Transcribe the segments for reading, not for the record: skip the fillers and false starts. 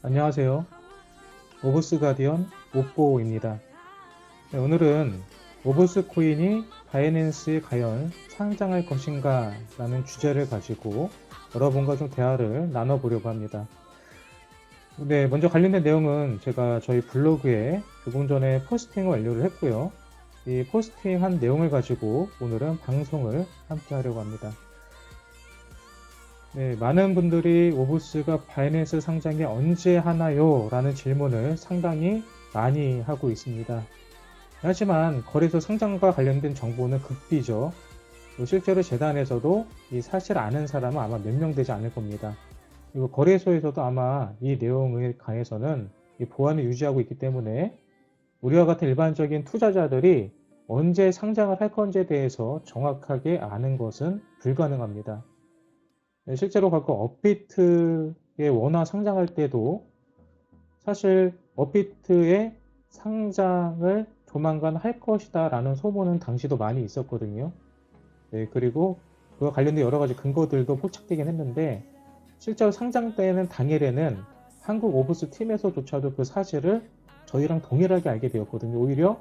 안녕하세요. 오브스 가디언 오뽀입니다. 네, 오늘은 오브스 코인이 바이낸스에 과연 상장할 것인가 라는 주제를 가지고 여러분과 좀 대화를 나눠보려고 합니다. 네, 먼저 관련된 내용은 제가 저희 블로그에 조금 전에 포스팅을 완료를 했고요. 이 포스팅한 내용을 가지고 오늘은 방송을 함께 하려고 합니다. 네, 많은 분들이 오브스가 바이낸스 상장이 언제 하나요? 라는 질문을 상당히 많이 하고 있습니다. 하지만 거래소 상장과 관련된 정보는 극비죠. 실제로 재단에서도 이 사실 아는 사람은 아마 몇 명 되지 않을 겁니다. 그리고 거래소에서도 아마 이 내용에 관해서는 이 보안을 유지하고 있기 때문에 우리와 같은 일반적인 투자자들이 언제 상장을 할 건지에 대해서 정확하게 아는 것은 불가능합니다. 실제로 과거 업비트의 원화 상장할 때도 사실 업비트의 상장을 조만간 할 것이다 라는 소문은 당시도 많이 있었거든요. 네, 그리고 그와 관련된 여러 가지 근거들도 포착되긴 했는데 실제로 상장되는 당일에는 한국 오브스 팀에서조차도 그 사실을 저희랑 동일하게 알게 되었거든요. 오히려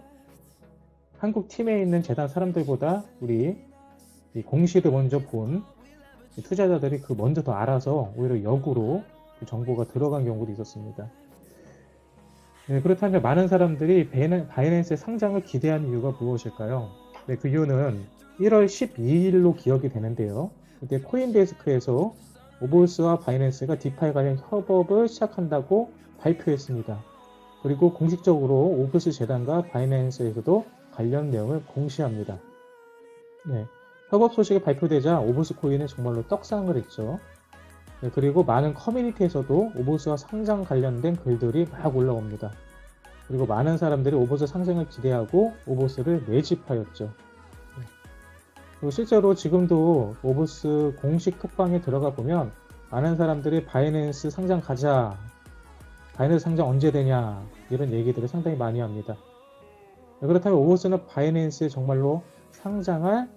한국 팀에 있는 재단 사람들보다 우리 공시를 먼저 본 투자자들이 그 먼저 더 알아서 오히려 역으로 그 정보가 들어간 경우도 있었습니다. 네, 그렇다면 많은 사람들이 바이낸스의 상장을 기대하는 이유가 무엇일까요? 네, 그 이유는 1월 12일로 기억이 되는데요. 그때 코인데스크에서 오버스와 바이낸스가 디파이 관련 협업을 시작한다고 발표했습니다. 그리고 공식적으로 오버스 재단과 바이낸스에서도 관련 내용을 공시합니다. 네, 협업 소식이 발표되자 오버스 코인은 정말로 떡상을 했죠. 네, 그리고 많은 커뮤니티에서도 오버스와 상장 관련된 글들이 막 올라옵니다. 그리고 많은 사람들이 오버스 상장을 기대하고 오버스를 매집하였죠. 네. 그리고 실제로 지금도 오버스 공식 톡방에 들어가 보면 많은 사람들이 바이낸스 상장 가자, 바이낸스 상장 언제 되냐 이런 얘기들을 상당히 많이 합니다. 네, 그렇다면 오버스는 바이낸스에 정말로 상장할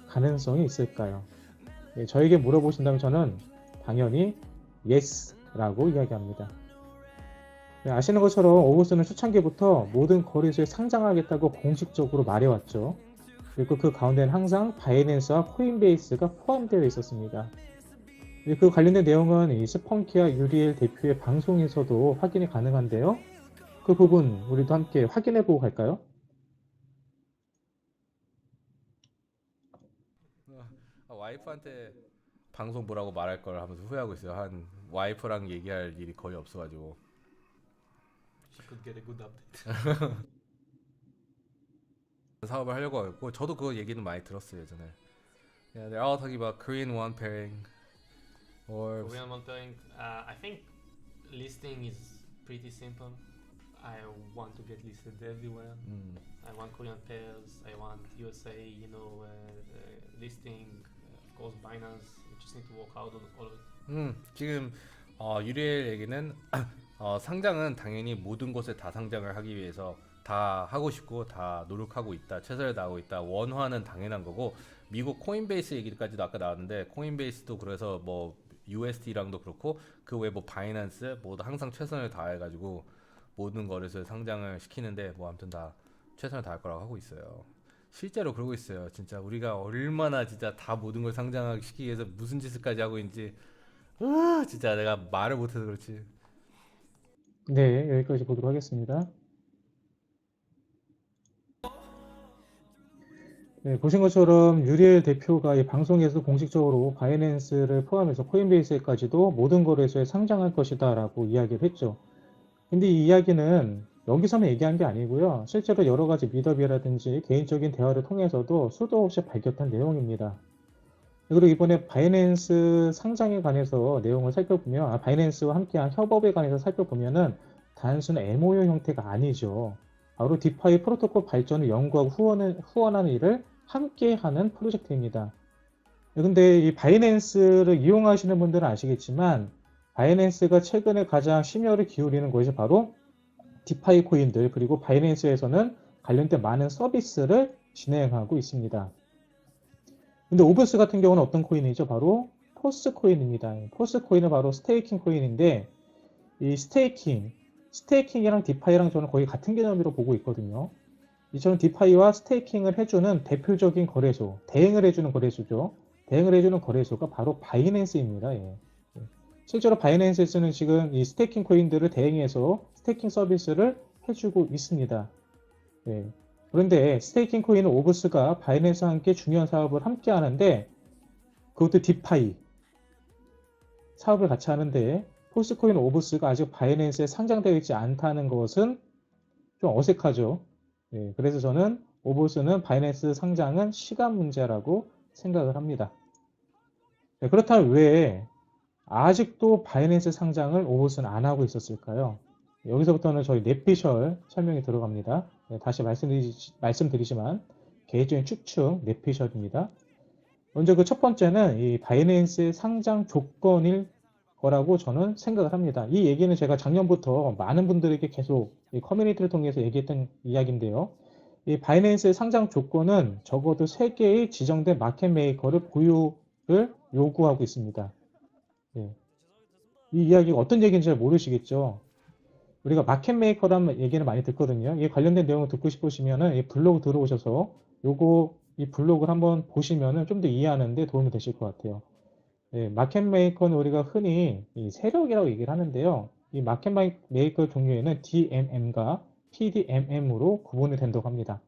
가능성이 있을까요? 네, 저에게 물어보신다면 저는 당연히 YES라고 이야기합니다. 네, 아시는 것처럼 오버스는 초창기부터 모든 거래소에 상장하겠다고 공식적으로 말해왔죠. 그리고 그 가운데는 항상 바이낸스와 코인베이스가 포함되어 있었습니다. 그 관련된 내용은 이 스펑키와 유리엘 대표의 방송에서도 확인이 가능한데요. 그 부분 우리도 함께 확인해보고 갈까요? 와이프한테 방송 보라고 말할 걸 하면서 후회하고 있어요. 한 와이프랑 얘기할 일이 거의 없어가지고. She could get a good update. 사업을 하려고 하고 저도 그 얘기는 많이 들었어요 예전에. Yeah, they're all talking about Korean won pairing or Korean monitoring, I think listing is pretty simple. I want to get listed everywhere. I want Korean pairs. I want USA, listing. Of course, Binance. We just need to work out on all of it. 지금 유리엘 얘기는 상장은 당연히 모든 곳에 다 상장을 하기 위해서 다 하고 싶고 다 노력하고 있다, 최선을 다하고 있다. 원화는 당연한 거고 미국 코인베이스 얘기까지도 아까 나왔는데 코인베이스도 그래서 뭐 USD랑도 그렇고 그 외에 뭐 바이낸스 뭐도 항상 최선을 다해가지고 모든 거래소에 상장을 시키는데 뭐 아무튼 다 최선을 다할 거라고 하고 있어요. 실제로 그러고 있어요. 진짜 우리가 얼마나 진짜 다 모든 걸 상장하기 시키기 위해서 무슨 짓을까지 하고 있는지 진짜 내가 말을 못해서 그렇지. 네, 여기까지 보도록 하겠습니다. 네, 보신 것처럼 유리엘 대표가 이 방송에서 공식적으로 바이낸스를 포함해서 코인베이스까지도 모든 거래소에 상장할 것이다 라고 이야기를 했죠. 근데 이 이야기는 여기서만 얘기한 게 아니고요. 실제로 여러 가지 미더비라든지 개인적인 대화를 통해서도 수도 없이 밝혔던 내용입니다. 그리고 이번에 바이낸스 상장에 관해서 내용을 살펴보면, 바이낸스와 함께한 협업에 관해서 살펴보면은 단순 MOU 형태가 아니죠. 바로 디파이 프로토콜 발전을 연구하고 후원하는 일을 함께 하는 프로젝트입니다. 근데 이 바이낸스를 이용하시는 분들은 아시겠지만, 바이낸스가 최근에 가장 심혈을 기울이는 것이 바로 디파이 코인들, 그리고 바이낸스에서는 관련된 많은 서비스를 진행하고 있습니다. 근데 오브스 같은 경우는 어떤 코인이죠? 바로 포스 코인입니다. 포스 코인은 바로 스테이킹 코인인데 이 스테이킹이랑 디파이랑 저는 거의 같은 개념으로 보고 있거든요. 이처럼 디파이와 스테이킹을 해주는 대표적인 거래소, 대행을 해주는 거래소죠. 대행을 해주는 거래소가 바로 바이낸스입니다. 예. 실제로 바이낸스에서는 지금 이 스테이킹 코인들을 대행해서 스테이킹 서비스를 해주고 있습니다. 예. 그런데 스테이킹 코인은 오브스가 바이낸스와 함께 중요한 사업을 함께 하는데 그것도 디파이 사업을 같이 하는데 폴스코인 오브스가 아직 바이낸스에 상장되어 있지 않다는 것은 좀 어색하죠. 예. 그래서 저는 오브스는 바이낸스 상장은 시간 문제라고 생각을 합니다. 네, 그렇다면 왜 아직도 바이낸스 상장을 오브스는 안 하고 있었을까요? 여기서부터는 저희 넷피셜 설명이 들어갑니다. 네, 다시 말씀드리지만 개인적인 추측 넷피셜입니다. 먼저 그 첫 번째는 이 바이낸스의 상장 조건일 거라고 저는 생각을 합니다. 이 얘기는 제가 작년부터 많은 분들에게 계속 이 커뮤니티를 통해서 얘기했던 이야기인데요. 이 바이낸스의 상장 조건은 적어도 3개의 지정된 마켓 메이커를 보유를 요구하고 있습니다. 예. 이 이야기가 어떤 얘기인지 잘 모르시겠죠. 우리가 마켓 메이커라는 얘기를 많이 듣거든요. 이 관련된 내용을 듣고 싶으시면은 이 블로그 들어오셔서 이 블로그를 한번 보시면은 좀 더 이해하는데 도움이 되실 것 같아요. 예, 마켓 메이커는 우리가 흔히 이 세력이라고 얘기를 하는데요. 이 마켓 메이커 종류에는 DMM과 PDMM으로 구분이 된다고 합니다.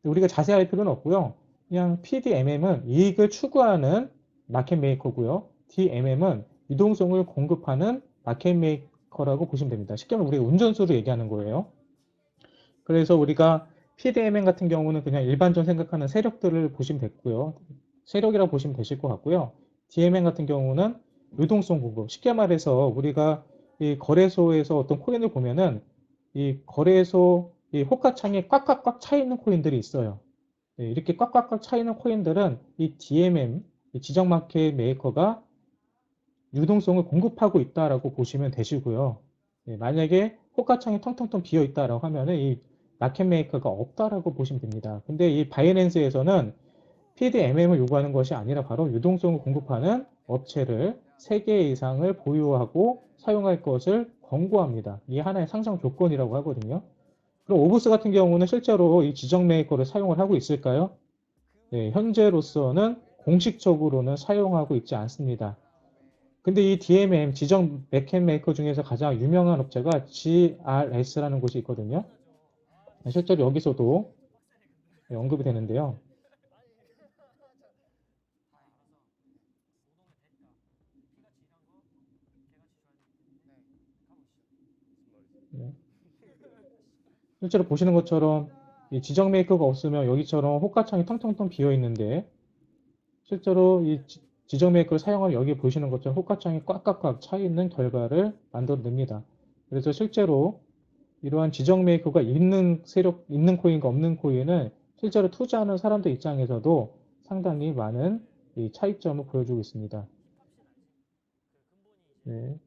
우리가 자세히 할 필요는 없고요. 그냥 PDMM은 이익을 추구하는 마켓 메이커고요. DMM은 유동성을 공급하는 마켓 메이커라고 보시면 됩니다. 쉽게 말하면 우리가 운전수로 얘기하는 거예요. 그래서 우리가 PDMM 같은 경우는 그냥 일반적으로 생각하는 세력들을 보시면 됐고요. 세력이라고 보시면 되실 것 같고요. DMM 같은 경우는 유동성 공급. 쉽게 말해서 우리가 이 거래소에서 어떤 코인을 보면은 이 거래소 이 호가창에 꽉꽉꽉 차 있는 코인들이 있어요. 네, 이렇게 꽉꽉꽉 차 있는 코인들은 이 DMM, 이 지정 마켓 메이커가 유동성을 공급하고 있다라고 보시면 되시고요. 네, 만약에 호가창이 텅텅텅 비어 있다라고 하면은 이 마켓 메이커가 없다라고 보시면 됩니다. 근데 이 바이낸스에서는 PDMM을 요구하는 것이 아니라 바로 유동성을 공급하는 업체를 3개 이상을 보유하고 사용할 것을 권고합니다. 이게 하나의 상장 조건이라고 하거든요. 그럼 오브스 같은 경우는 실제로 이 지정 메이커를 사용을 하고 있을까요? 네, 현재로서는 공식적으로는 사용하고 있지 않습니다. 근데 이 DMM 지정 마켓 메이커 중에서 가장 유명한 업체가 GRS라는 곳이 있거든요. 실제로 여기서도 언급이 되는데요. 실제로 보시는 것처럼 이 지정 메이커가 없으면 여기처럼 호가창이 텅텅텅 비어 있는데 실제로 이 지정 메이커를 사용하면 여기 보시는 것처럼 호가창이 꽉꽉꽉 차 있는 결과를 만들어냅니다. 그래서 실제로 이러한 지정 메이커가 있는 세력, 있는 코인과 없는 코인은 실제로 투자하는 사람들 입장에서도 상당히 많은 이 차이점을 보여주고 있습니다. 네.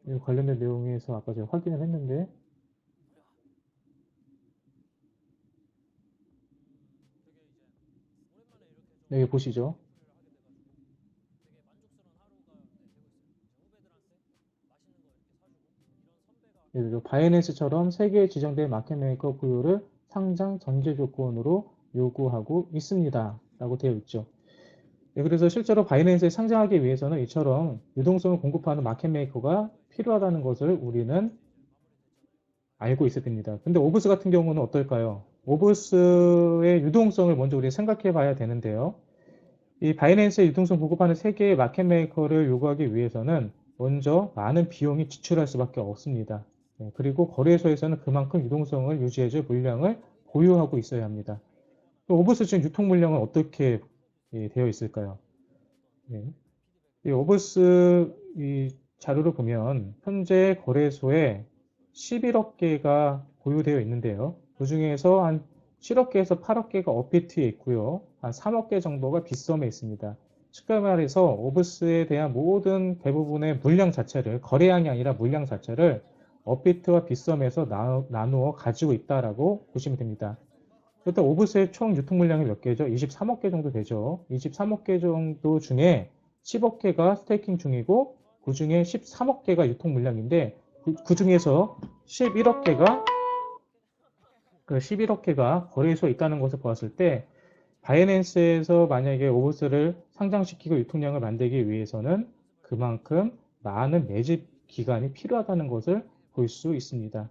이 관련된 내용에서 아까 제가 확인을 했는데 여기 보시죠. 예를 들어 바이낸스처럼 세계에 지정된 마켓 메이커 보유를 상장 전제 조건으로 요구하고 있습니다. 라고 되어 있죠. 네, 그래서 실제로 바이낸스에 상장하기 위해서는 이처럼 유동성을 공급하는 마켓 메이커가 필요하다는 것을 우리는 알고 있어야 됩니다. 근데 오브스 같은 경우는 어떨까요? 오브스의 유동성을 먼저 우리가 생각해 봐야 되는데요. 이 바이낸스에 유동성 공급하는 세계의 마켓 메이커를 요구하기 위해서는 먼저 많은 비용이 지출할 수밖에 없습니다. 네, 그리고 거래소에서는 그만큼 유동성을 유지해줄 물량을 보유하고 있어야 합니다. 오브스 지금 유통 물량은 어떻게 되어 있을까요? 네. 이 오브스 이 자료를 보면 현재 거래소에 11억 개가 보유되어 있는데요. 그 중에서 한 7억 개에서 8억 개가 업비트에 있고요. 한 3억 개 정도가 빗썸에 있습니다. 쉽게 말해서 오브스에 대한 모든 대부분의 물량 자체를 거래량이 아니라 물량 자체를 업비트와 빗썸에서 나누어 가지고 있다라고 보시면 됩니다. 일단 오브스의 총 유통 물량이 몇 개죠? 23억 개 정도 되죠. 23억 개 정도 중에 10억 개가 스테이킹 중이고 그 중에 13억 개가 유통 물량인데 그 중에서 11억 개가 11억 개가 거래소에 있다는 것을 보았을 때 바이낸스에서 만약에 오브스를 상장시키고 유통량을 만들기 위해서는 그만큼 많은 매집 기간이 필요하다는 것을 볼 수 있습니다.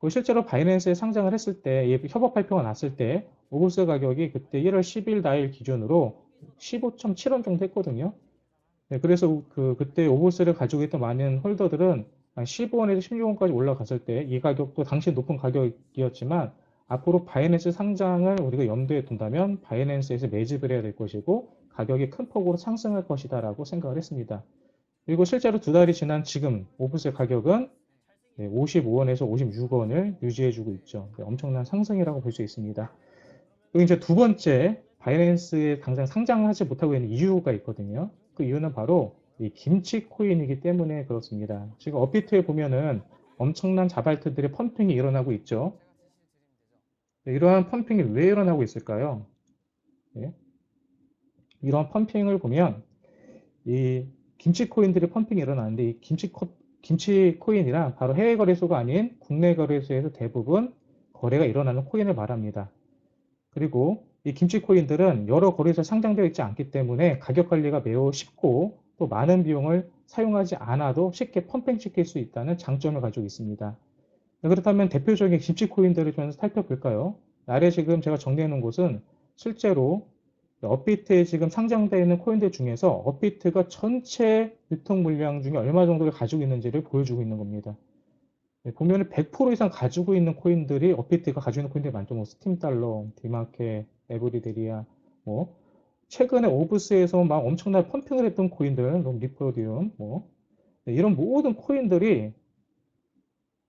실제로 바이낸스에 상장을 했을 때, 협업 발표가 났을 때 오브스 가격이 그때 1월 10일 날 기준으로 15.7원 정도 했거든요. 네, 그래서 그때 오브스를 가지고 있던 많은 홀더들은 한 15원에서 16원까지 올라갔을 때 이 가격도 당시 높은 가격이었지만 앞으로 바이낸스 상장을 우리가 염두에 둔다면 바이낸스에서 매집을 해야 될 것이고 가격이 큰 폭으로 상승할 것이다라고 생각을 했습니다. 그리고 실제로 두 달이 지난 지금 오브스의 가격은 55원에서 56원을 유지해주고 있죠. 엄청난 상승이라고 볼 수 있습니다. 그리고 이제 두 번째, 바이낸스에 당장 상장하지 못하고 있는 이유가 있거든요. 그 이유는 바로 이 김치 코인이기 때문에 그렇습니다. 지금 업비트에 보면은 엄청난 자발트들의 펌핑이 일어나고 있죠. 이러한 펌핑이 왜 일어나고 있을까요? 네. 이러한 펌핑을 보면 이 김치 코인들의 펌핑이 일어나는데 이 김치 코인이란 바로 해외 거래소가 아닌 국내 거래소에서 대부분 거래가 일어나는 코인을 말합니다. 그리고 이 김치 코인들은 여러 거래소에 상장되어 있지 않기 때문에 가격 관리가 매우 쉽고 또 많은 비용을 사용하지 않아도 쉽게 펌핑시킬 수 있다는 장점을 가지고 있습니다. 그렇다면 대표적인 김치 코인들을 좀 살펴볼까요? 아래 지금 제가 정리해 놓은 곳은 실제로 업비트에 지금 상장되어 있는 코인들 중에서 업비트가 전체 유통 물량 중에 얼마 정도를 가지고 있는지를 보여주고 있는 겁니다. 보면은 100% 이상 가지고 있는 코인들이 업비트가 가지고 있는 코인들이 많죠. 뭐 스팀 달러, 디마켓, 에브리데리아, 뭐 최근에 오브스에서 막 엄청나게 펌핑을 했던 코인들, 뭐 리프로디움, 뭐 이런 모든 코인들이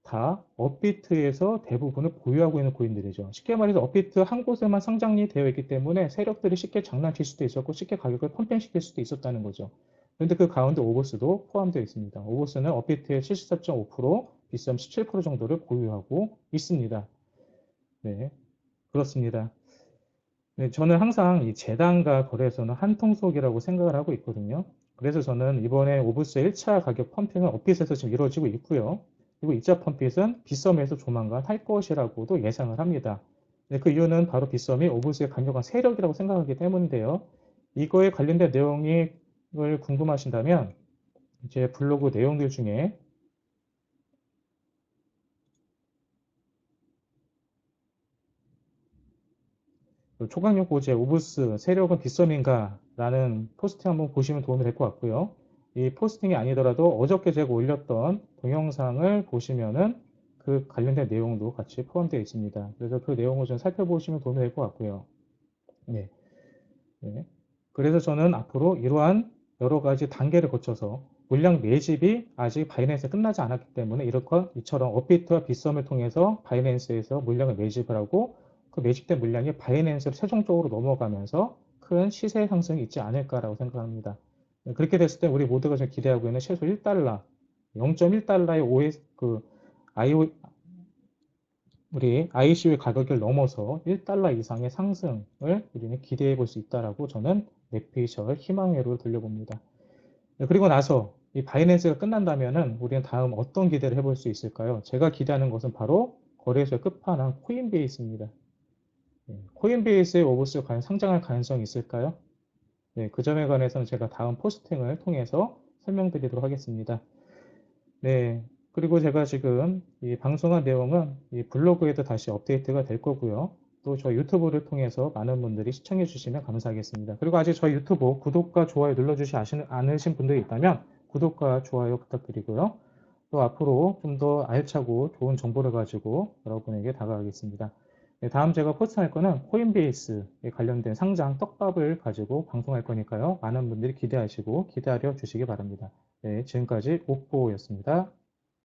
다 업비트에서 대부분을 보유하고 있는 코인들이죠. 쉽게 말해서 업비트 한 곳에만 상장이 되어 있기 때문에 세력들이 쉽게 장난칠 수도 있었고 쉽게 가격을 펌핑시킬 수도 있었다는 거죠. 그런데 그 가운데 오버스도 포함되어 있습니다. 오버스는 업비트의 74.5%, 비썸 17% 정도를 보유하고 있습니다. 네, 그렇습니다. 네, 저는 항상 이 재단과 거래소는 한 통속이라고 생각을 하고 있거든요. 그래서 저는 이번에 오브스 1차 가격 펌핑은 업빗에서 지금 이루어지고 있고요. 그리고 2차 펌핏은 빗썸에서 조만간 할 것이라고도 예상을 합니다. 네, 그 이유는 바로 빗썸이 오브스의 강력한 세력이라고 생각하기 때문인데요. 이거에 관련된 내용을 궁금하신다면 제 블로그 내용들 중에 초강력 고제 오브스 세력은 빗썸인가 라는 포스팅 한번 보시면 도움이 될 것 같고요. 이 포스팅이 아니더라도 어저께 제가 올렸던 동영상을 보시면은 그 관련된 내용도 같이 포함되어 있습니다. 그래서 그 내용을 좀 살펴보시면 도움이 될 것 같고요. 네. 네. 그래서 저는 앞으로 이러한 여러 가지 단계를 거쳐서 물량 매집이 아직 바이낸스에 끝나지 않았기 때문에 이처럼 업비트와 빗썸을 통해서 바이낸스에서 물량을 매집을 하고 그 매집된 물량이 바이낸스로 최종적으로 넘어가면서 큰 시세 상승이 있지 않을까라고 생각합니다. 그렇게 됐을 때 우리 모두가 지금 기대하고 있는 최소 1달러, 0.1달러의 OS, 우리 ICU의 가격을 넘어서 1달러 이상의 상승을 우리는 기대해 볼 수 있다라고 저는 넷피셜 희망회로를 돌려봅니다. 그리고 나서 이 바이낸스가 끝난다면은 우리는 다음 어떤 기대를 해볼 수 있을까요? 제가 기대하는 것은 바로 거래소의 끝판왕 코인베이스입니다. 코인베이스의 오브스가 과연 상장할 가능성이 있을까요? 네, 그 점에 관해서는 제가 다음 포스팅을 통해서 설명드리도록 하겠습니다. 네, 그리고 제가 지금 이 방송한 내용은 이 블로그에도 다시 업데이트가 될 거고요. 또 저 유튜브를 통해서 많은 분들이 시청해 주시면 감사하겠습니다. 그리고 아직 저희 유튜브 구독과 좋아요 눌러주시 않으신 분들이 있다면 구독과 좋아요 부탁드리고요. 또 앞으로 좀 더 알차고 좋은 정보를 가지고 여러분에게 다가가겠습니다. 네, 다음 제가 포스트할 거는 코인베이스에 관련된 상장 떡밥을 가지고 방송할 거니까요. 많은 분들이 기대하시고 기다려 주시기 바랍니다. 네, 지금까지 옥보였습니다.